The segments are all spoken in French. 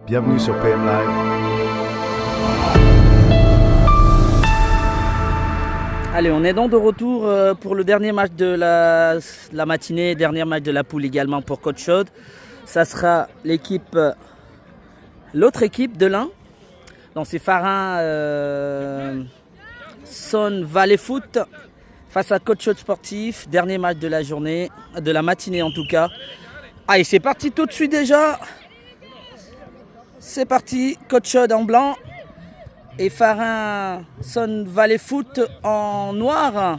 Bienvenue sur PM Live. Allez, on est donc de retour pour le dernier match de la matinée, dernier match de la poule également pour Côte Chaude. Ça sera l'autre équipe de l'Ain. Donc c'est Farin Son Valley Foot face à Côte Chaude Sportif. Dernier match de la journée, de la matinée en tout cas. Allez, c'est parti tout de suite déjà. C'est parti, Côte Chaude en blanc et Farin Son Valley Foot en noir.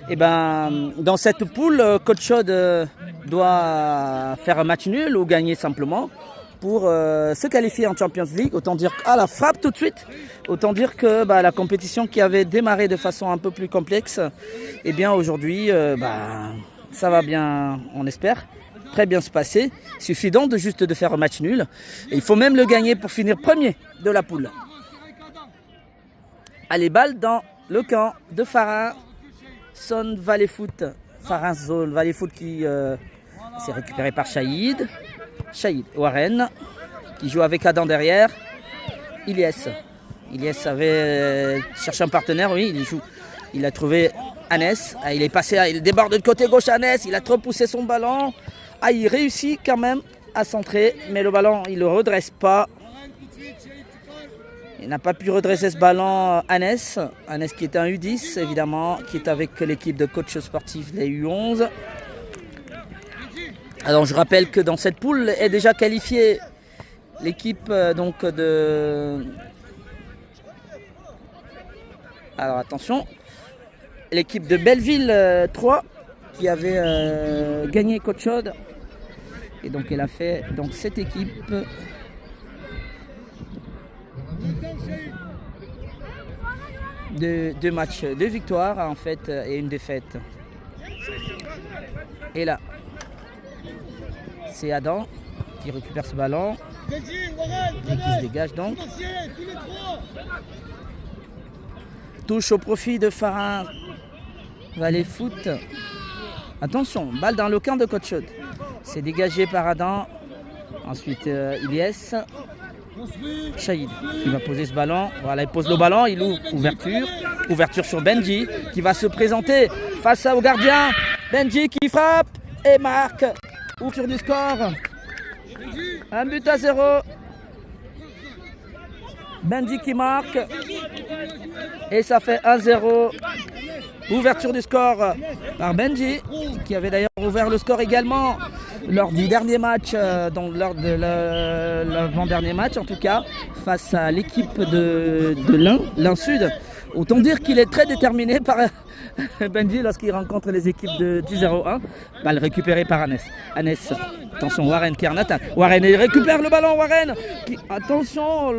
Et ben, dans cette poule, Côte Chaude doit faire un match nul ou gagner simplement pour se qualifier en Champions League. Autant dire à la frappe tout de suite. Autant dire que la compétition qui avait démarré de façon un peu plus complexe, et bien aujourd'hui, ça va bien, on espère, très bien se passer. Il suffit donc de faire un match nul. Et il faut même le gagner pour finir premier de la poule. Allez, balle dans le camp de Farin Son Valley Foot. Farin Son Valley Foot qui s'est récupéré par Shahid. Shahid Warren qui joue avec Adam derrière. Ilyes avait cherché un partenaire, oui, il a trouvé Anes. Il déborde de côté gauche Anes, il a trop poussé son ballon. Il réussit quand même à centrer, mais le ballon, il ne le redresse pas. Il n'a pas pu redresser ce ballon, Anes qui est un U10, évidemment, qui est avec l'équipe de coach sportif, les U11. Alors, je rappelle que dans cette poule est déjà qualifiée l'équipe de... Alors, attention. L'équipe de Belleville 3 qui avait gagné Côte Chaude. Et donc elle a fait cette équipe de 2 matchs, 2 victoires en fait et une défaite. Et là, c'est Adam qui récupère ce ballon et qui se dégage donc. Touche au profit de Farin Valley Foot. Attention, balle dans le camp de Côte Chaude. C'est dégagé par Adam. Ensuite, Ilyes. Shahid qui va poser ce ballon. Voilà, il pose le ballon, il ouvre. Ouverture sur Benji qui va se présenter face au gardien. Benji qui frappe et marque. Ouverture du score. 1-0. Benji qui marque. Et ça fait 1-0. Ouverture du score par Benji, qui avait d'ailleurs ouvert le score également lors du dernier match, lors de l'avant-dernier match en tout cas, face à l'équipe de l'Ain Sud. Autant dire qu'il est très déterminé par Benji lorsqu'il rencontre les équipes du 0-1. Balle récupérée par Anes. Attention, Warren qui est en attaque. Warren, il récupère le ballon, attention,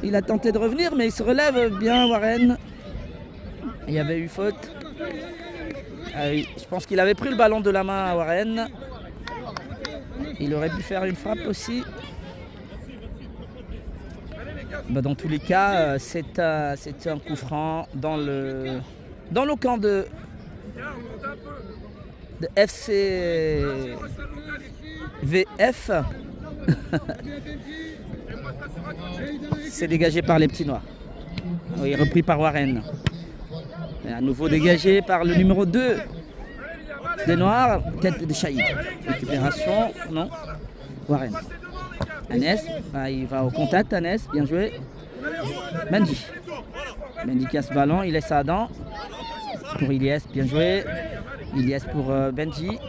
il a tenté de revenir, mais il se relève bien, Warren. Il y avait eu faute. Oui, je pense qu'il avait pris le ballon de la main à Warren. Il aurait pu faire une frappe aussi. Dans tous les cas, c'est un coup franc dans le camp de FCVF. C'est dégagé par les petits noirs. Oui, repris par Warren. Et à nouveau dégagé par le numéro 2 des Noirs, tête de Shahid. Récupération, non. Warren. Anes, il va au contact, Anes, bien joué. Benji qui a ce ballon, il laisse à Adam. Pour Ilyes, bien joué. Ilyes pour Benji.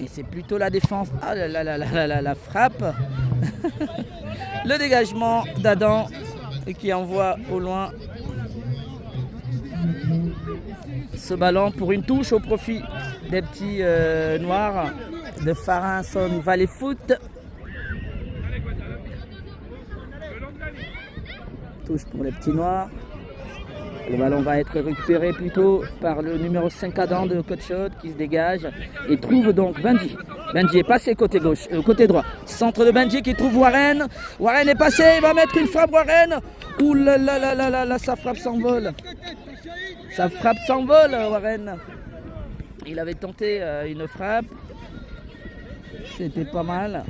Et c'est plutôt la défense. Ah la frappe. Le dégagement d'Adam qui envoie au loin ce ballon pour une touche au profit des petits noirs de Farin Son Valley Foot. Touche pour les petits noirs. Le ballon va être récupéré plutôt par le numéro 5 Adam de Côte Chaude qui se dégage et trouve donc Benji. Benji est passé côté gauche, côté droit. Centre de Benji qui trouve Warren. Warren est passé, il va mettre une frappe Warren. Ouh là là là là là, sa frappe s'envole. Sa frappe s'envole, Warren. Il avait tenté une frappe. C'était pas mal.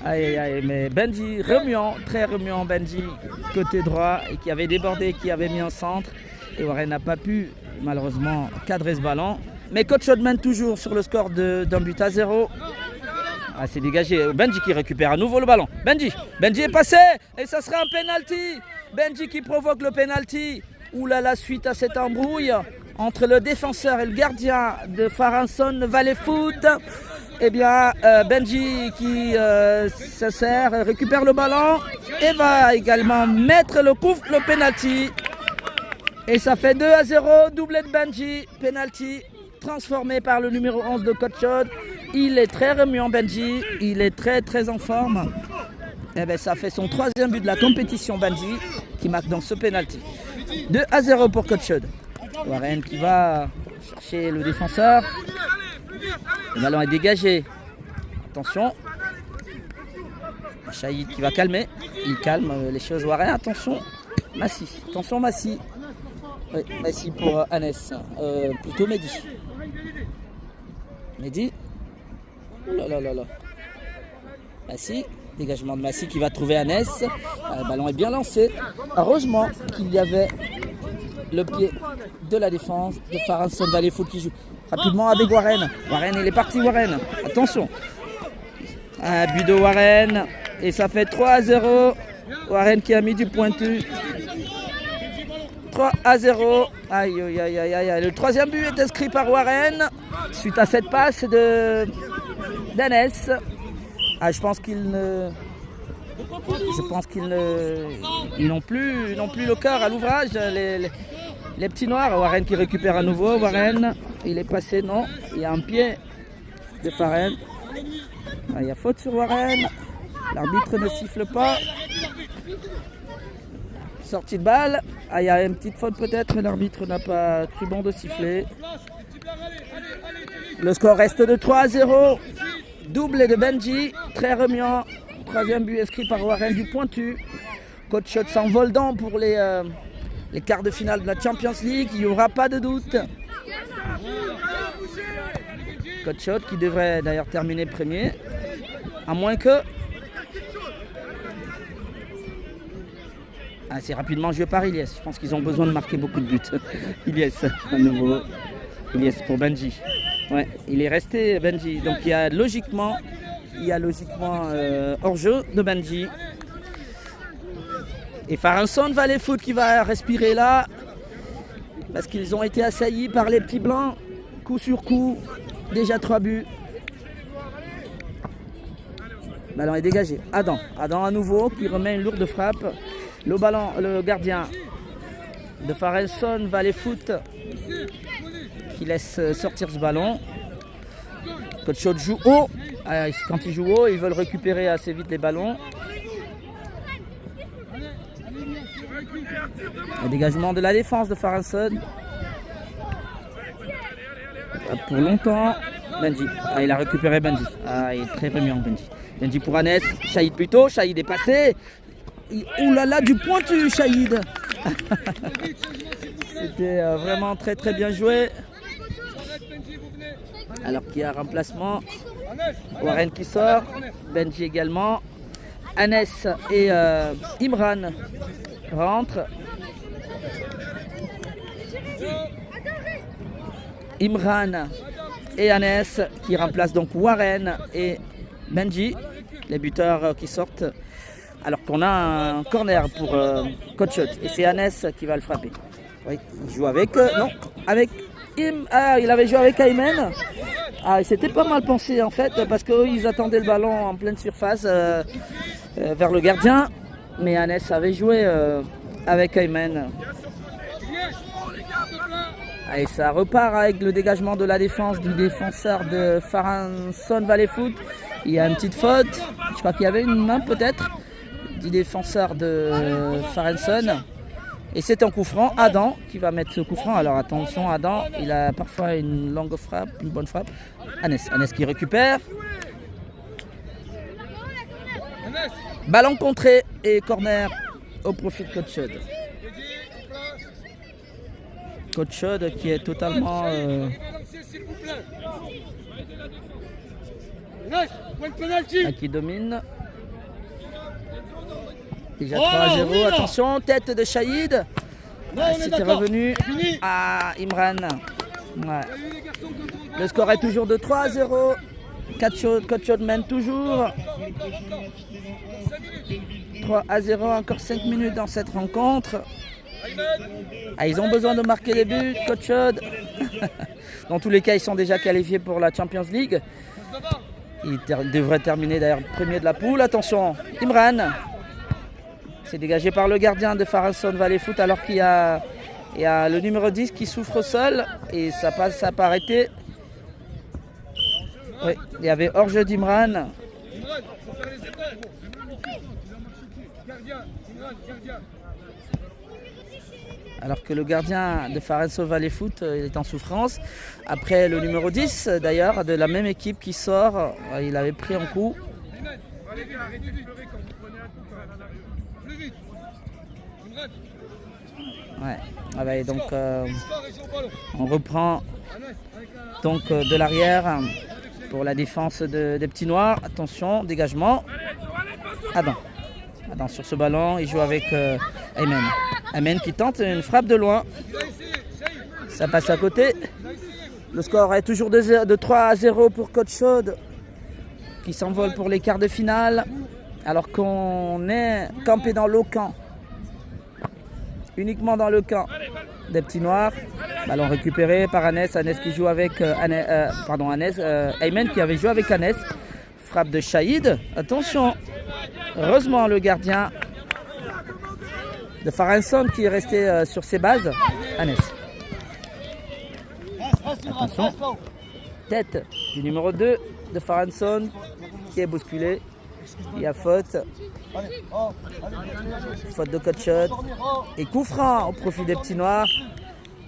Aïe aïe aïe, mais Benji, remuant, très remuant Benji, côté droit, et qui avait débordé, qui avait mis en centre. Et Warren n'a pas pu, malheureusement, cadrer ce ballon. Mais Coach Hodman toujours sur le score d'un but à 0. Ah, c'est dégagé. Benji qui récupère à nouveau le ballon. Benji est passé et ça sera un penalty. Benji qui provoque le penalty. Ouh là là, suite à cette embrouille entre le défenseur et le gardien de Farhanson Valley Foot. Eh bien, Benji qui s'insère, récupère le ballon et va également mettre le penalty. Et ça fait 2 à 0, doublé de Benji, penalty transformé par le numéro 11 de Coach Hod. Il est très remuant Benji, il est très en forme. Et bien ça fait son 3e but de la compétition Benji qui marque donc ce penalty. 2 à 0 pour Coach Hod. Warren qui va chercher le défenseur. Le ballon est dégagé. Attention. Shahid qui va calmer. Il calme les choses Warren. Attention. Massi. Attention Massi. Oui, Massi pour Anes. Plutôt Mehdi. Mehdi. Oh là là là là. Massi. Dégagement de Massi qui va trouver Anes. Le ballon est bien lancé. Heureusement qu'il y avait le pied de la défense de Farhanson Valley Foot qui joue rapidement avec Warren. Warren, il est parti Warren. Attention. Un but de Warren. Et ça fait 3 à 0. Warren qui a mis du pointu. 3 à 0. Aïe aïe aïe aïe aïe. Le 3e but est inscrit par Warren. Suite à cette passe d'Anes. Ah, je pense qu'ils n'ont plus le cœur à l'ouvrage. Les petits noirs. Warren qui récupère à nouveau. Warren, il est passé, non. Il y a un pied de Farren. Ah, il y a faute sur Warren. L'arbitre ne siffle pas. Sortie de balle. Ah, il y a une petite faute peut-être, mais l'arbitre n'a pas cru bon de siffler. Le score reste de 3 à 0. Doublé de Benji, très remuant. 3e but inscrit par Warren du pointu. Coach Hod s'envole dans pour les quarts de finale de la Champions League. Il n'y aura pas de doute. Coach Hod qui devrait d'ailleurs terminer premier. À moins que... Ah, c'est rapidement joué par Ilyes. Je pense qu'ils ont besoin de marquer beaucoup de buts. Ilyes, à nouveau. Ilyes pour Benji. Ouais, il est resté Benji. Donc il y a logiquement hors-jeu de Benji. Et Farhanson Valley Foot qui va respirer là. Parce qu'ils ont été assaillis par les petits blancs. Coup sur coup. Déjà 3 buts. Le ballon est dégagé. Adam à nouveau qui remet une lourde frappe. Le ballon, le gardien de Farhanson Valley Foot qui laisse sortir ce ballon. Coach Hod joue haut. Quand il joue haut, ils veulent récupérer assez vite les ballons. Le dégagement de la défense de Farhanson. Pour longtemps. Benji. Il a récupéré Benji. Il est très remuant Benji. Benji pour Anes. Shahid plutôt. Shahid est passé. Ouh là là, du pointu, Shahid. C'était vraiment très bien joué. Alors qu'il y a un remplacement. Warren qui sort. Benji également. Anes et Imran rentrent. Imran et Anes qui remplacent donc Warren et Benji. Les buteurs qui sortent. Alors qu'on a un corner pour Coach Hod. Et c'est Anes qui va le frapper. Oui, il joue avec... il avait joué avec Ayman. C'était pas mal pensé en fait, parce qu'ils attendaient le ballon en pleine surface vers le gardien. Mais Anes avait joué avec Ayman. Et ça repart avec le dégagement de la défense du défenseur de Farhanson Valley Foot. Il y a une petite faute. Je crois qu'il y avait une main peut-être du défenseur de Farhanson. Et c'est un coup franc. Adam qui va mettre ce coup franc. Alors attention, Adam, il a parfois une longue frappe, une bonne frappe. Anes qui récupère. Ballon contré et corner au profit de Coach Hod. Coach Chaude qui est totalement qui domine. Déjà 3-0, attention, tête de Shahid. C'était revenu à Imran. Ouais. Le score est toujours de 3-0. Coach Chaude mène toujours. 3-0, encore 5 minutes dans cette rencontre. Ils ont besoin de marquer des buts, Coach Chaude. Dans tous les cas, ils sont déjà qualifiés pour la Champions League. Ils devraient terminer d'ailleurs premier de la poule. Attention, Imran. C'est dégagé par le gardien de Faralson Valley Foot alors qu'il y a le numéro 10 qui souffre au sol. Et ça n'a pas arrêté. Oui, il y avait hors-jeu d'Imran. Alors que le gardien de Faralson Valley Foot est en souffrance. Après le numéro 10 d'ailleurs de la même équipe qui sort, il avait pris un coup. Ouais. Donc on reprend donc de l'arrière pour la défense des petits noirs. Attention, dégagement. Adam sur ce ballon, il joue avec Ayman. Ayman qui tente une frappe de loin. Ça passe à côté. Le score est toujours de 3-0 pour Coach Chaude qui s'envole pour les quarts de finale alors qu'on est campé dans le camp. Uniquement dans le camp des petits noirs. Ballon récupéré par Anes qui joue avec Ayman qui avait joué avec Anes. Frappe de Shahid. Attention. Heureusement le gardien de Faralson qui est resté sur ses bases. Anes. Attention. Tête du numéro 2 de Faralson qui est bousculé. Il y a faute. Faute de Coach Chaude. Et coup franc au profit des petits noirs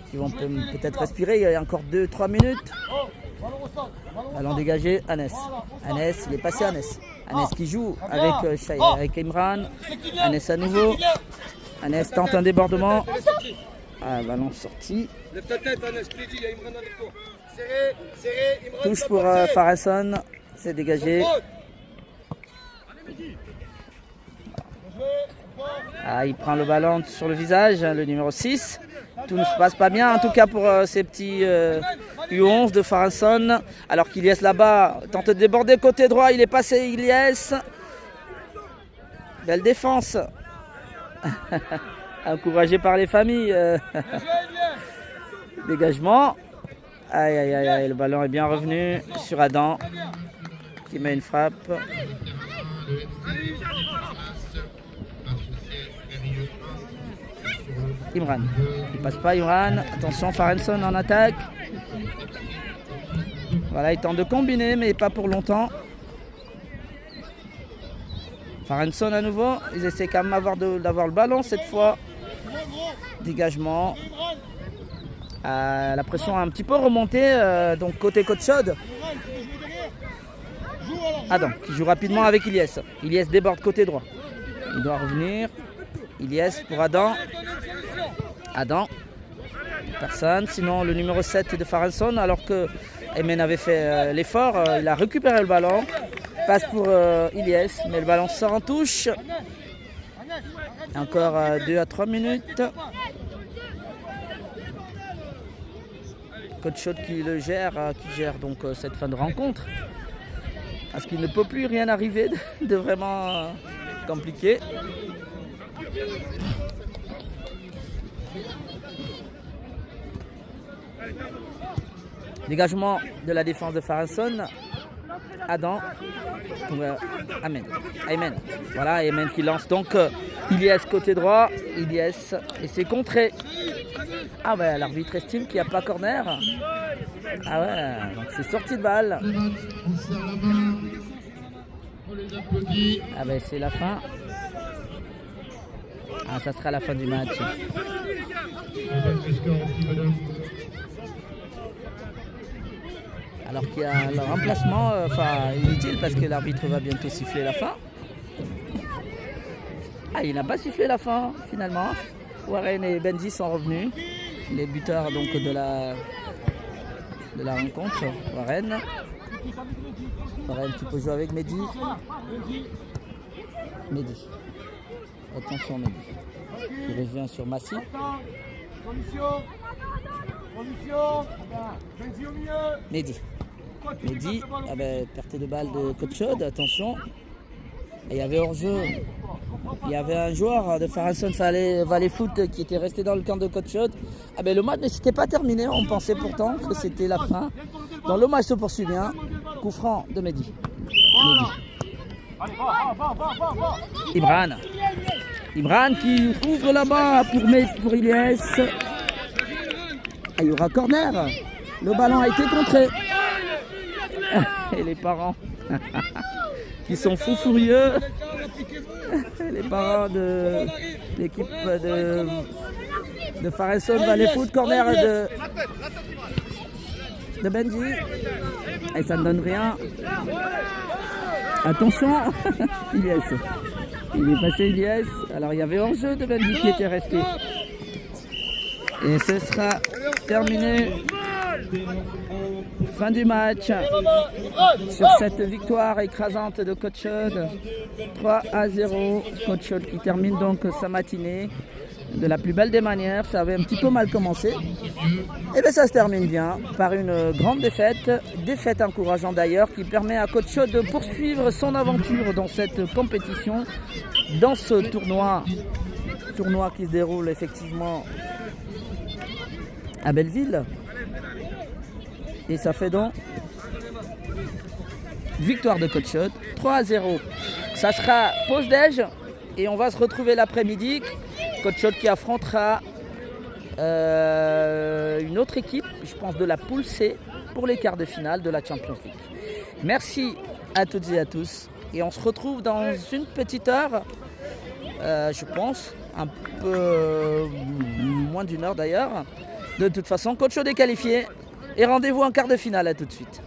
qui vont peut-être respirer. Il y a encore 2-3 minutes. Ballon dégagé, Anes. Il est passé à Anes. Anes qui joue avec Imran. Anes à nouveau. Anes tente un débordement. Ballon sorti. Touche pour Faralson. C'est dégagé. Il prend le ballon sur le visage, le numéro 6. Tout ne se passe pas bien, en tout cas pour ces petits U11 de Faralson. Alors qu'Ilyes là-bas tente de déborder côté droit, il est passé Ilyes. Belle défense. Encouragé par les familles. Dégagement. Aïe, le ballon est bien revenu sur Adam qui met une frappe. Imran. Il passe pas Imran. Attention, Faralson en attaque. Voilà, il tente de combiner, mais pas pour longtemps. Faralson à nouveau. Ils essaient quand même d'avoir le ballon cette fois. Dégagement. La pression a un petit peu remonté. Donc côté Coach Chaude. Adam qui joue rapidement avec Ilyes. Ilyes déborde côté droit. Il doit revenir. Ilyes pour Adam. Personne. Sinon le numéro 7 de Faralson. Alors que Ayman avait fait l'effort. Il a récupéré le ballon. Passe pour Ilyes. Mais le ballon sort en touche. Encore 2 à 3 minutes. Coach Chaude qui gère donc cette fin de rencontre. Parce qu'il ne peut plus rien arriver de vraiment compliqué. Dégagement de la défense de Faralson. Adam. Ayman. Voilà, Ayman qui lance donc Ilyes côté droit. Ilyes et c'est contré. L'arbitre estime qu'il n'y a pas corner. Donc c'est sorti de balle. C'est la fin. Ça sera la fin du match. Alors qu'il y a le remplacement inutile parce que l'arbitre va bientôt siffler la fin. Il n'a pas sifflé la fin finalement. Warren et Benji sont revenus. les buteurs donc de la rencontre. Warren. Warren qui peut jouer avec Mehdi. Mehdi. Attention Mehdi. Il revient sur Massi. Mehdi. Mehdi, perte de balle de Coach Chaude, attention. Et il y avait hors-jeu. Il y avait un joueur de Farasson Valley Foot qui était resté dans le camp de Coach Chaude. Le match ne s'était pas terminé, on pensait pourtant que c'était la fin. Dans le match se poursuit bien. Coup franc de Mehdi. Imran qui ouvre là-bas pour Ilyes. Il y aura corner. Le ballon a été contré. Et les parents qui sont fous furieux. Les parents de l'équipe de Farasson Valley Foot. Corner de Benji. Et ça ne donne rien. Attention. Ilyes. Il est passé Ilyes. Alors il y avait hors-jeu de Benji qui était resté. Et ce sera terminé. Fin du match sur cette victoire écrasante de Coach Chaude. 3-0. Coach Chaude qui termine donc sa matinée de la plus belle des manières. Ça avait un petit peu mal commencé. Et bien ça se termine bien par une grande défaite. Défaite encourageante d'ailleurs qui permet à Coach Chaude de poursuivre son aventure dans cette compétition. Dans ce tournoi qui se déroule effectivement à Belleville. Et ça fait donc victoire de Coach Chaude, 3-0. Ça sera pause déj et on va se retrouver l'après-midi. Coach Chaude qui affrontera une autre équipe, je pense de la poule C, pour les quarts de finale de la Champions League. Merci à toutes et à tous. Et on se retrouve dans une petite heure, je pense, un peu moins d'une heure d'ailleurs. De toute façon, Coach Chaude est qualifié. Et rendez-vous en quart de finale, à tout de suite.